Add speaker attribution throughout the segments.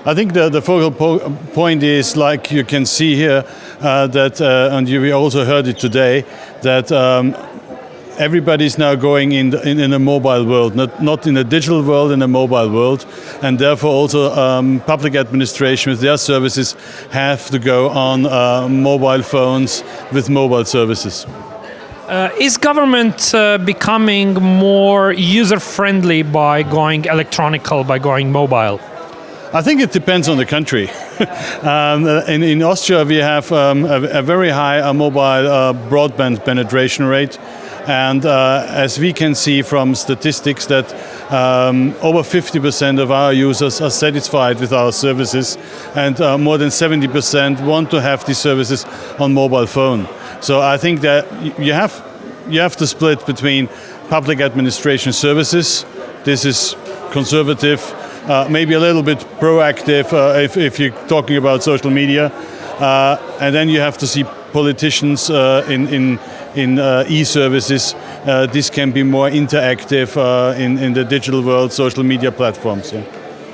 Speaker 1: I think the focal point is, like you can see here, that, and we also heard it today, that everybody's now going in a mobile world, not in a digital world, in a mobile world, and therefore also public administration with their services have to go on mobile phones with mobile services.
Speaker 2: Is government becoming more user-friendly by going electronical, by going mobile?
Speaker 1: I think it depends on the country. In Austria we have a very high mobile broadband penetration rate, and as we can see from statistics that over 50% of our users are satisfied with our services, and more than 70% want to have these services on mobile phone. So I think that you have to split between public administration services. This is conservative, maybe a little bit proactive if you're talking about social media, and then you have to see politicians in e-services. This can be more interactive in the digital world, social media platforms. Yeah.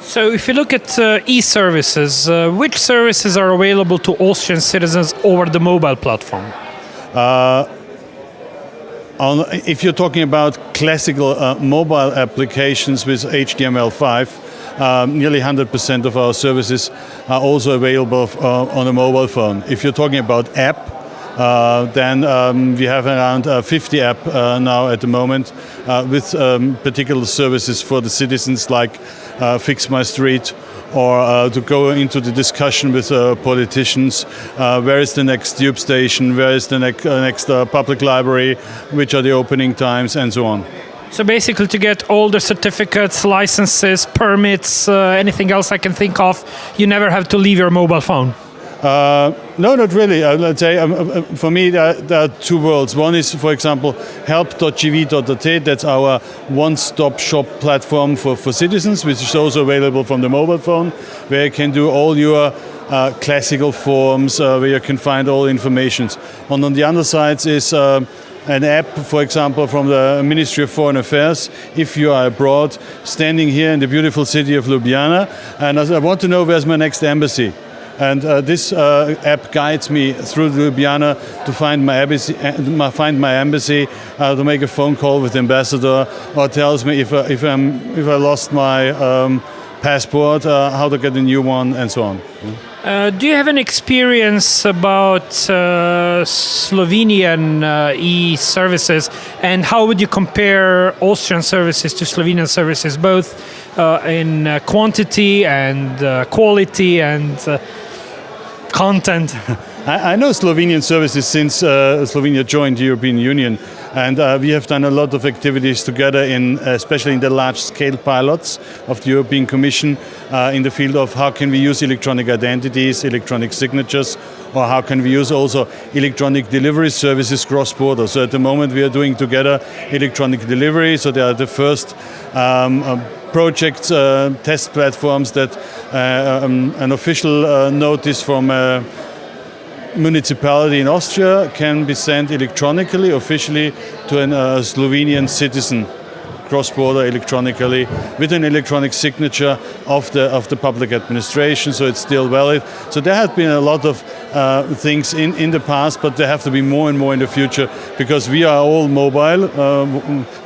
Speaker 2: So if you look at e-services, which services are available to Austrian citizens over the mobile platform?
Speaker 1: If you're talking about classical mobile applications with HTML5, nearly 100% of our services are also available on a mobile phone. If you're talking about app, then we have around 50 app now at the moment with particular services for the citizens, like Fix My Street, or to go into the discussion with politicians, where is the next tube station, where is the next public library, which are the opening times, and so on.
Speaker 2: So basically to get all the certificates, licenses, permits, anything else I can think of, you never have to leave your mobile phone?
Speaker 1: No, not really. Let's say for me there are two worlds. One is, for example, help.gv.at. That's our one-stop shop platform for citizens, which is also available from the mobile phone, where you can do all your classical forms, where you can find all information. And on the other side is an app, for example, from the Ministry of Foreign Affairs, if you are abroad, standing here in the beautiful city of Ljubljana, and I want to know where's my next embassy. And this app guides me through Ljubljana to find my embassy, to make a phone call with the ambassador, or tells me if I lost my passport, how to get a new one, and so on.
Speaker 2: Do you have an experience about Slovenian e-services, and how would you compare Austrian services to Slovenian services, both in quantity and quality and content?
Speaker 1: I know Slovenian services since Slovenia joined the European Union, and we have done a lot of activities together, especially in the large-scale pilots of the European Commission in the field of how can we use electronic identities, electronic signatures, or how can we use also electronic delivery services cross-border. So at the moment we are doing together electronic delivery, so they are the first projects, test platforms that an official notice from a municipality in Austria can be sent electronically, officially, to a Slovenian citizen, cross-border electronically, with an electronic signature of the public administration, so it's still valid. So there have been a lot of things in the past, but there have to be more and more in the future, because we are all mobile,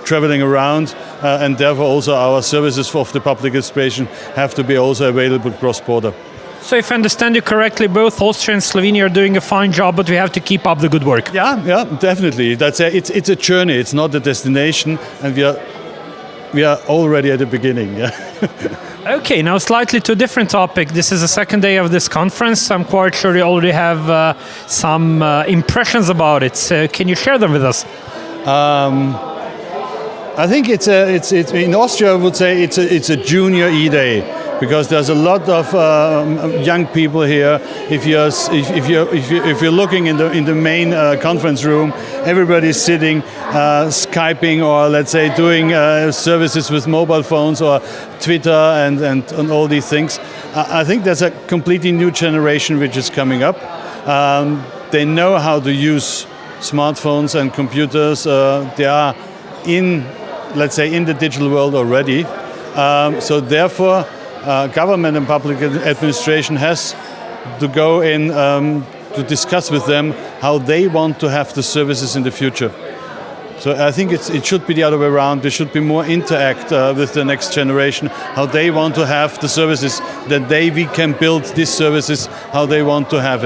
Speaker 1: traveling around, and therefore also our services of the public administration have to be also available cross-border.
Speaker 2: So if I understand you correctly, both Austria and Slovenia are doing a fine job, but we have to keep up the good work.
Speaker 1: Yeah, definitely. It's a journey, it's not a destination, and we are already at the beginning. Yeah.
Speaker 2: Okay, now slightly to a different topic. This is the second day of this conference. I'm quite sure you already have some impressions about it. So can you share them with us?
Speaker 1: I think it's in Austria I would say it's a junior E-Day, because there's a lot of young people here. If you're looking in the main conference room, everybody's sitting, Skyping, or let's say doing services with mobile phones or Twitter and all these things. I think there's a completely new generation which is coming up. They know how to use smartphones and computers. They are in the digital world already. So therefore, government and public administration has to go in to discuss with them how they want to have the services in the future. So I think it should be the other way around. There should be more interact with the next generation, how they want to have the services, that we can build these services how they want to have it.